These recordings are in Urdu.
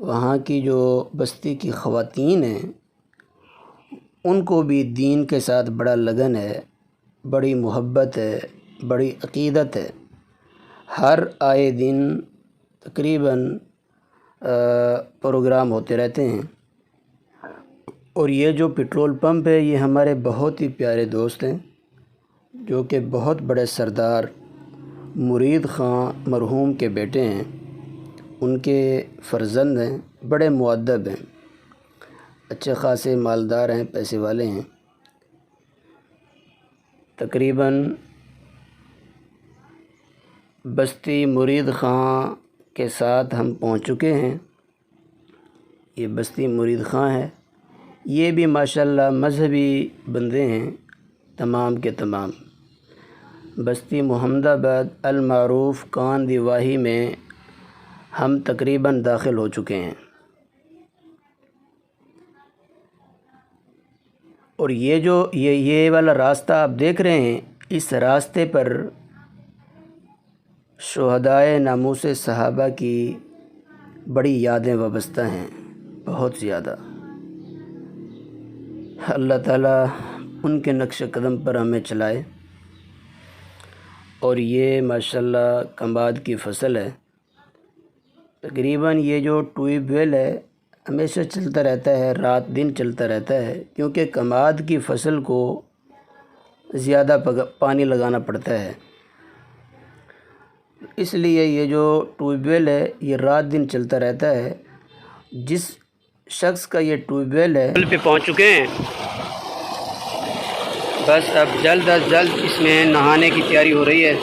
وہاں کی جو بستی کی خواتین ہیں ان کو بھی دین کے ساتھ بڑا لگن ہے، بڑی محبت ہے، بڑی عقیدت ہے۔ ہر آئے دن تقریباً پروگرام ہوتے رہتے ہیں۔ اور یہ جو پٹرول پمپ ہے یہ ہمارے بہت ہی پیارے دوست ہیں جو کہ بہت بڑے سردار مرید خان مرحوم کے بیٹے ہیں، ان کے فرزند ہیں، بڑے مؤدب ہیں، اچھے خاصے مالدار ہیں، پیسے والے ہیں۔ تقریباً بستی مرید خان کے ساتھ ہم پہنچ چکے ہیں۔ یہ بستی مرید خان ہے، یہ بھی ماشاءاللہ مذہبی بندے ہیں تمام کے تمام۔ بستی محمد آباد المعروف کاندی واہی میں ہم تقریباً داخل ہو چکے ہیں۔ اور یہ جو یہ والا راستہ آپ دیکھ رہے ہیں، اس راستے پر شہدائے ناموس صحابہ کی بڑی یادیں وابستہ ہیں، بہت زیادہ۔ اللہ تعالیٰ ان کے نقش قدم پر ہمیں چلائے۔ اور یہ ماشاءاللہ کماد کی فصل ہے۔ تقریباً یہ جو ٹیوب ویل ہے ہمیشہ چلتا رہتا ہے، رات دن چلتا رہتا ہے، کیونکہ کماد کی فصل کو زیادہ پانی لگانا پڑتا ہے، اس لیے یہ جو ٹیوب ویل ہے یہ رات دن چلتا رہتا ہے۔ جس شخص کا یہ ٹیوب ویل ہے پہ پہنچ چکے ہیں، بس اب جلد از جلد اس میں نہانے کی تیاری ہو رہی ہے۔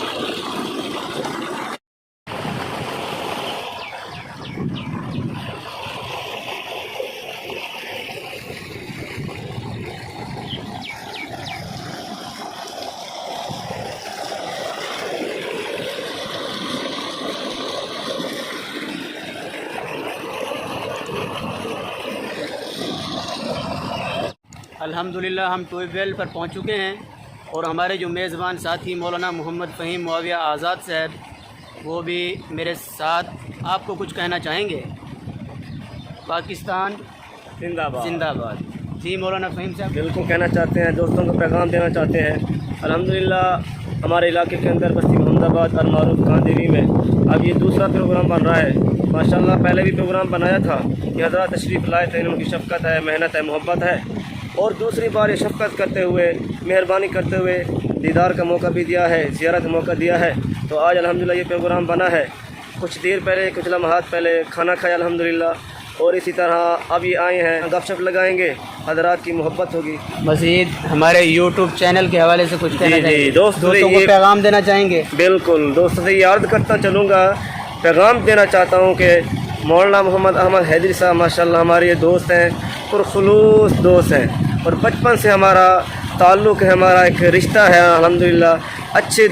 الحمدللہ ہم ٹیوب ویل پر پہنچ چکے ہیں، اور ہمارے جو میزبان ساتھی مولانا محمد فہیم معاویہ آزاد صاحب وہ بھی میرے ساتھ آپ کو کچھ کہنا چاہیں گے۔ پاکستان زندہ باد۔ زندہ باد۔ جی مولانا فہیم صاحب۔ دل کو کہنا چاہتے ہیں، دوستوں کو پیغام دینا چاہتے ہیں۔ الحمدللہ ہمارے علاقے کے اندر بستی محمد آباد المعروف کاندیوی میں اب یہ دوسرا پروگرام بن رہا ہے۔ ماشاءاللہ پہلے بھی پروگرام بنایا تھا، یہ حضرات تشریف لائے تھے، ان کی شفقت ہے، محنت ہے، محبت ہے، اور دوسری بار یہ شفقت کرتے ہوئے، مہربانی کرتے ہوئے دیدار کا موقع بھی دیا ہے، زیارت کا موقع دیا ہے۔ تو آج الحمدللہ یہ پروگرام بنا ہے۔ کچھ دیر پہلے، کچھ لمحات پہلے کھانا کھایا الحمدللہ، اور اسی طرح اب یہ آئے ہیں، گپ شپ لگائیں گے، حضرات کی محبت ہوگی۔ مزید ہمارے یوٹیوب چینل کے حوالے سے کچھ کہنا چاہیں گے؟ دوستوں کو پیغام دینا چاہیں گے؟ بالکل، دوستوں سے یہ عرض کرتا چلوں گا، پیغام دینا چاہتا ہوں کہ مولانا محمد احمد حیدری صاحب ماشاءاللہ ہمارے یہ دوست ہیں، پرخلوص دوست ہیں، اور بچپن سے ہمارا تعلق ہے، ہمارا ایک رشتہ ہے الحمدللہ۔ اچھے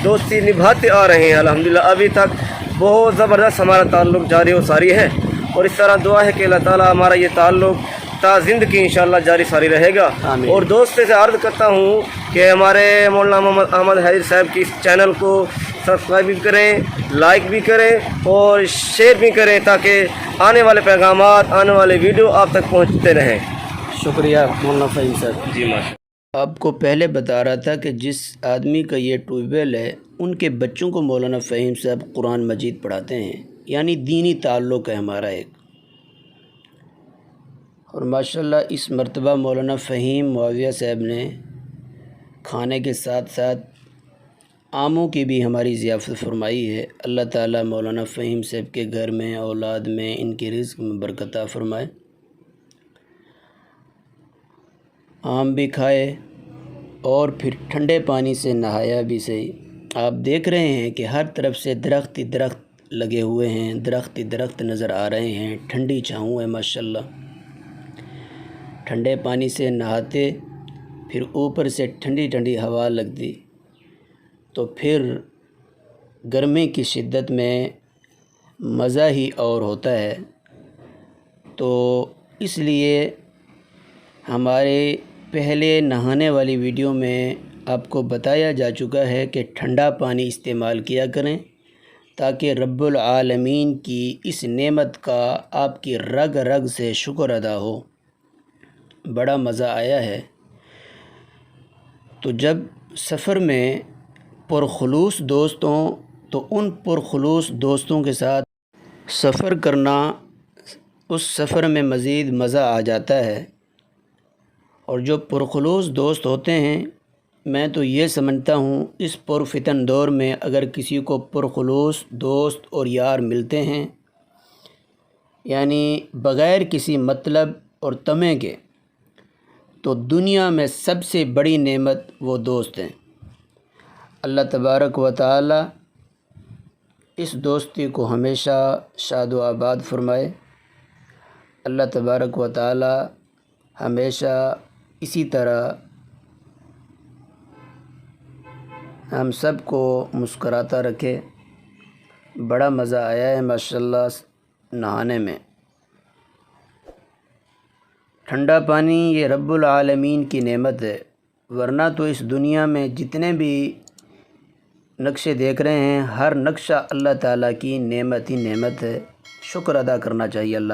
دوستی نبھاتے آ رہے ہیں الحمدللہ، ابھی تک بہت زبردست ہمارا تعلق جاری و ساری ہے، اور اس طرح دعا ہے کہ اللہ تعالیٰ ہمارا یہ تعلق تا زندگی انشاءاللہ جاری ساری رہے گا۔ آمین۔ اور دوست سے عرض کرتا ہوں کہ ہمارے مولانا محمد احمد حیدری صاحب کی اس چینل کو سبسکرائب بھی کریں، لائک بھی کریں، اور شیئر بھی کریں، تاکہ آنے والے پیغامات، آنے والے ویڈیو آپ تک پہنچتے رہیں۔ شکریہ مولانا فہیم صاحب۔ جی ماشاء آپ کو پہلے بتا رہا تھا کہ جس آدمی کا یہ ٹیوب ویل ہے ان کے بچوں کو مولانا فہیم صاحب قرآن مجید پڑھاتے ہیں، یعنی دینی تعلق ہے ہمارا ایک۔ اور ماشاءاللہ اس مرتبہ مولانا فہیم معاویہ صاحب نے کھانے کے ساتھ ساتھ آموں کی بھی ہماری ضیافت فرمائی ہے۔ اللہ تعالیٰ مولانا فہیم صاحب کے گھر میں، اولاد میں، ان کے رزق میں برکت عطا فرمائے۔ آم بھی کھائے اور پھر ٹھنڈے پانی سے نہایا بھی صحیح۔ آپ دیکھ رہے ہیں کہ ہر طرف سے درخت ہی درخت لگے ہوئے ہیں، درخت ہی درخت نظر آ رہے ہیں، ٹھنڈی چھاؤں ہے ماشاءاللہ۔ ٹھنڈے پانی سے نہاتے، پھر اوپر سے ٹھنڈی ٹھنڈی ہوا لگتی، تو پھر گرمی کی شدت میں مزہ ہی اور ہوتا ہے۔ تو اس لیے ہمارے پہلے نہانے والی ویڈیو میں آپ کو بتایا جا چکا ہے کہ ٹھنڈا پانی استعمال کیا کریں، تاکہ رب العالمین کی اس نعمت کا آپ کی رگ رگ سے شکر ادا ہو۔ بڑا مزہ آیا ہے۔ تو جب سفر میں پرخلوص دوست ہوں تو ان پرخلوص دوستوں کے ساتھ سفر کرنا، اس سفر میں مزید مزہ آ جاتا ہے۔ اور جو پرخلوص دوست ہوتے ہیں، میں تو یہ سمجھتا ہوں اس پرفتن دور میں اگر کسی کو پرخلوص دوست اور یار ملتے ہیں، یعنی بغیر کسی مطلب اور طمع کے، تو دنیا میں سب سے بڑی نعمت وہ دوست ہیں۔ اللہ تبارک و تعالی اس دوستی کو ہمیشہ شاد و آباد فرمائے۔ اللہ تبارک و تعالی ہمیشہ اسی طرح ہم سب کو مسکراتا رکھے۔ بڑا مزہ آیا ہے ماشاءاللہ نہانے میں۔ ٹھنڈا پانی یہ رب العالمین کی نعمت ہے، ورنہ تو اس دنیا میں جتنے بھی نقشے دیکھ رہے ہیں، ہر نقشہ اللہ تعالیٰ کی نعمت ہی نعمت ہے۔ شکر ادا کرنا چاہیے اللہ